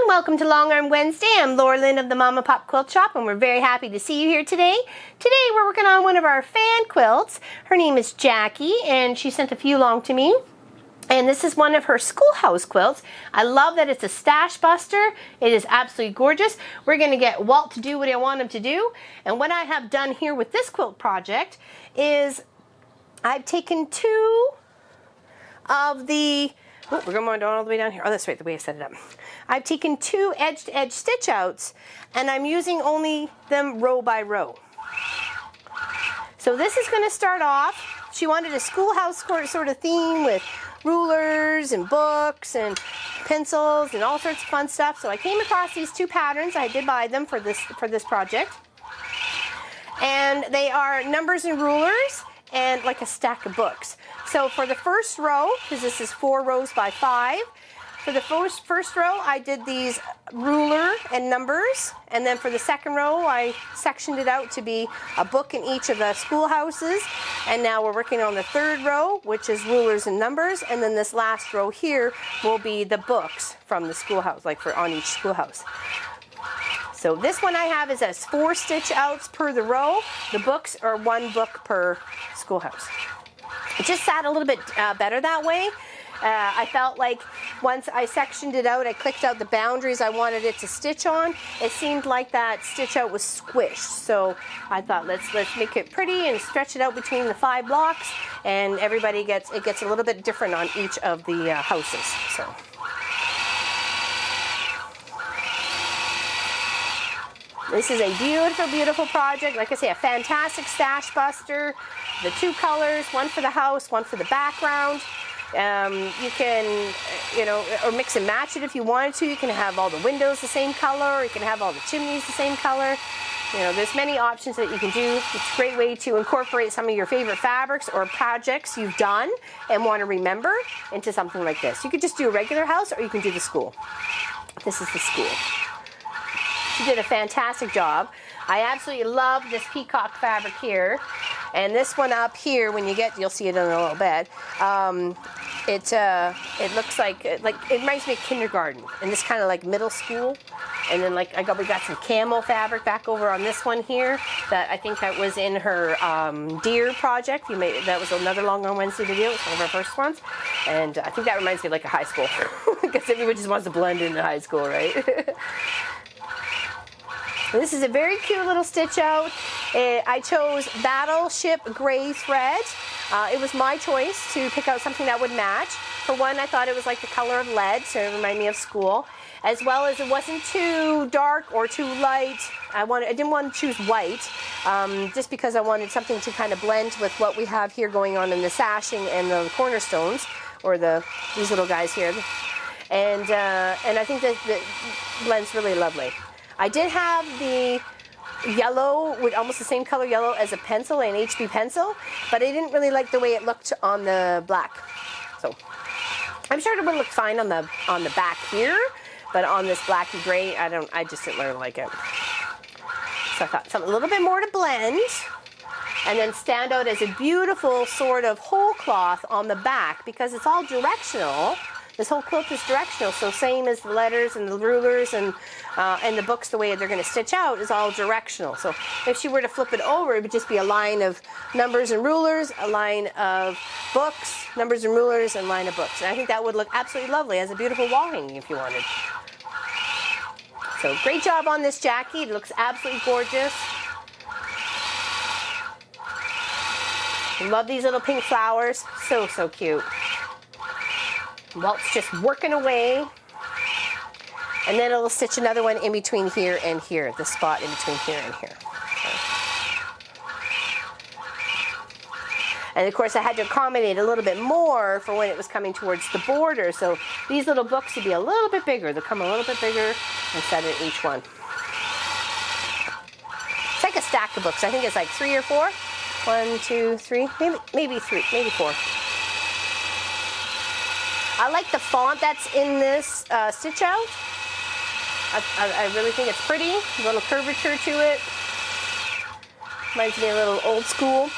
Welcome to Long Arm Wednesday. I'm Laura Lynn of the Mama Pop Quilt Shop, and we're very happy to see you here today. Today we're working on one of our fan quilts. Her name is Jackie, and she sent a few along to me. And this is one of her schoolhouse quilts. I love that it's a stash buster. It is absolutely gorgeous. We're going to get Walt to do what I want him to do. And what I have done here with this quilt project is I've taken two of the... Oh, we're going all the way down here. Oh, that's right, the way I set it up. I've taken two edge-to-edge stitch outs, and I'm using only them row by row. So this is going to start off. She wanted a schoolhouse sort of theme with rulers and books and pencils and all sorts of fun stuff. So I came across these two patterns. I did buy them for this project. And they are numbers and rulers and like a stack of books. So for the first row, because this is 4 rows by 5, for the first row I did these ruler and numbers, and then for the second row I sectioned it out to be a book in each of the schoolhouses, and now we're working on the third row, which is rulers and numbers, and then this last row here will be the books from the schoolhouse, like for on each schoolhouse. So this one I have is as 4 stitch outs per the row. The books are 1 book per schoolhouse. It just sat a little bit better that way. I felt like once I sectioned it out, I clicked out the boundaries I wanted it to stitch on. It seemed like that stitch out was squished. So I thought let's make it pretty and stretch it out between the 5 blocks, and everybody gets a little bit different on each of the houses. So. This is a beautiful, beautiful project. Like I say, a fantastic stash buster. The 2 colors, one for the house, one for the background. You can, or mix and match it if you wanted to. You can have all the windows the same color, or you can have all the chimneys the same color. There's many options that you can do. It's a great way to incorporate some of your favorite fabrics or projects you've done and want to remember into something like this. You could just do a regular house, or you can do the school. This is the school. She did a fantastic job. I absolutely love this peacock fabric here. And this one up here, when you'll see it in a little bit. It looks like it reminds me of kindergarten, and this kind of like middle school. And then we got some camel fabric back over on this one here. That I think that was in her deer project. That was another Long Arm Wednesday video. It's one of our first ones, and I think that reminds me of like a high school, because everyone just wants to blend into high school, right? This is a very cute little stitch out. I chose Battleship Gray thread. It was my choice to pick out something that would match. For one, I thought it was like the color of lead, so it reminded me of school. As well as it wasn't too dark or too light. I didn't want to choose white, just because I wanted something to kind of blend with what we have here going on in the sashing and the cornerstones, or these little guys here. And I think that blends really lovely. I did have the yellow, with almost the same color yellow as a pencil, an HB pencil, but I didn't really like the way it looked on the black. So I'm sure it would look fine on the back here, but on this blacky gray, I just didn't really like it. So I thought something a little bit more to blend, and then stand out as a beautiful sort of whole cloth on the back, because it's all directional. This whole quilt is directional, so same as the letters and the rulers and the books, the way they're going to stitch out is all directional. So if she were to flip it over, it would just be a line of numbers and rulers, a line of books, numbers and rulers, and line of books. And I think that would look absolutely lovely as a beautiful wall hanging if you wanted. So great job on this, Jackie. It looks absolutely gorgeous. Love these little pink flowers. So, so cute. Walt's just working away, and then it'll stitch another one in between here and here, the spot in between here and here. Okay. And of course I had to accommodate a little bit more for when it was coming towards the border, so these little books would be a little bit bigger. They'll come a little bit bigger instead of each one. It's like a stack of books. I think it's like 3 or 4. 1, 2, 3, maybe 3, maybe 4. I like the font that's in this stitch out. I really think it's pretty. A little curvature to it. Reminds me a little old school.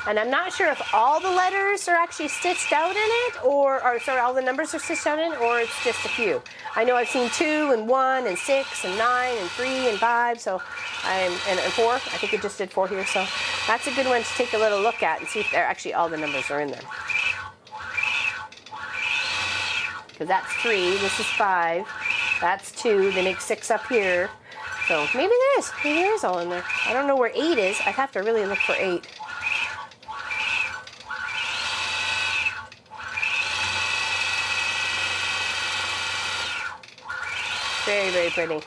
And I'm not sure if all the letters are actually stitched out in it, or sorry, all the numbers are stitched out in it, or it's just a few. I know I've seen 2 and 1 and 6 and 9 and 3 and 5, so and 4. I think it just did 4 here, so that's a good one to take a little look at and see if they're actually all the numbers are in there. Because that's 3, this is 5, that's 2, they make 6 up here. So maybe there is all in there. I don't know where 8 is. I'd have to really look for 8. Very, very pretty.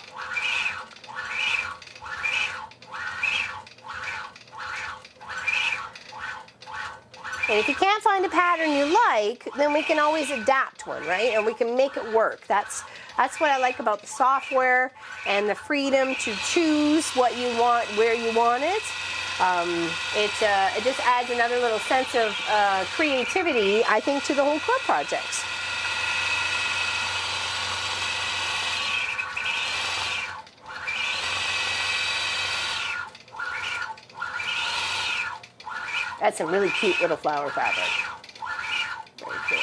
And if you can't find a pattern you like, then we can always adapt one, right? And we can make it work. That's what I like about the software and the freedom to choose what you want, where you want it. It just adds another little sense of creativity, I think, to the whole quilt projects. That's some really cute little flower fabric. Very cute.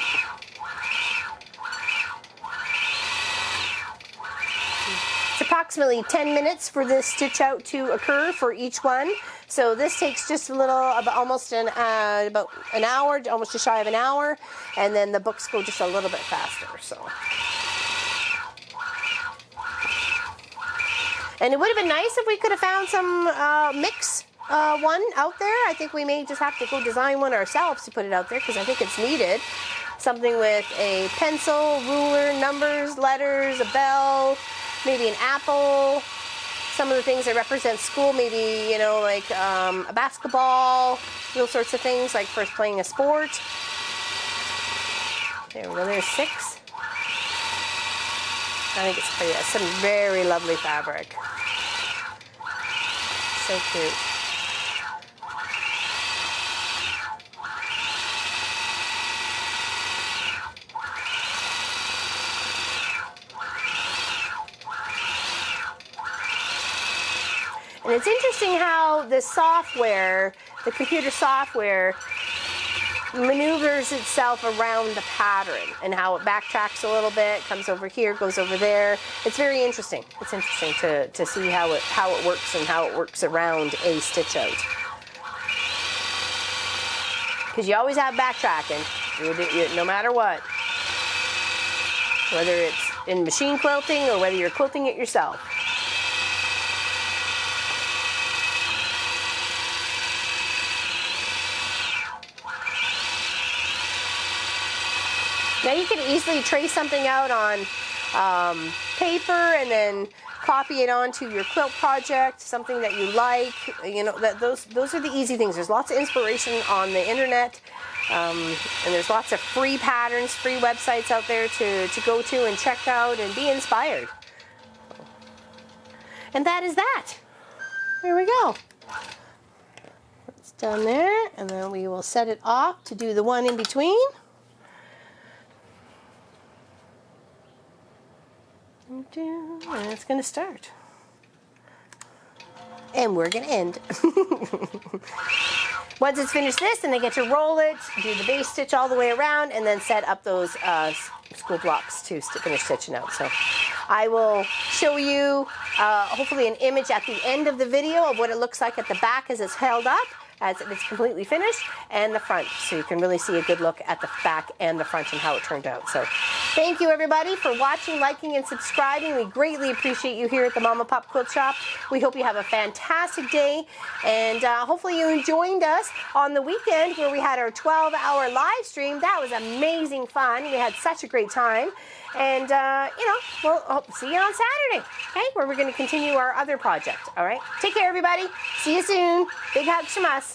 It's approximately 10 minutes for this stitch out to occur for each one. So this takes just a little, about an hour, almost just shy of an hour, and then the books go just a little bit faster. So. And it would have been nice if we could have found some mix one out there. I think we may just have to go design one ourselves to put it out there because I think it's needed. Something with a pencil, ruler, numbers, letters, a bell, maybe an apple. Some of the things that represent school, maybe, you know, like a basketball, those sorts of things, like for playing a sport. There we go, there's 6. I think it's pretty. Some very lovely fabric. So cute. And it's interesting how the software, the computer software, maneuvers itself around the pattern and how it backtracks a little bit, comes over here, goes over there. It's very interesting. It's interesting to see how it works and how it works around a stitch out. Because you always have backtracking, no matter what. Whether it's in machine quilting or whether you're quilting it yourself. Now you can easily trace something out on paper and then copy it onto your quilt project, something that you like. You know, those are the easy things. There's lots of inspiration on the internet, and there's lots of free patterns, free websites out there to go to and check out and be inspired. And that is that. There we go. It's done there, and then we will set it off to do the one in between. And it's going to start. And we're going to end. Once it's finished this, then they get to roll it, do the base stitch all the way around, and then set up those school blocks to finish stitching out. So I will show you hopefully an image at the end of the video of what it looks like at the back as it's held up, as it's completely finished, and the front, so you can really see a good look at the back and the front and how it turned out. So thank you everybody for watching, liking, and subscribing. We greatly appreciate you here at the Mama Pop Quilt Shop. We hope you have a fantastic day, and hopefully you joined us on the weekend where we had our 12-hour live stream. That was amazing fun. We had such a great time. And, you know, we'll see you on Saturday, okay, where we're going to continue our other project, all right? Take care, everybody. See you soon. Big hugs from us.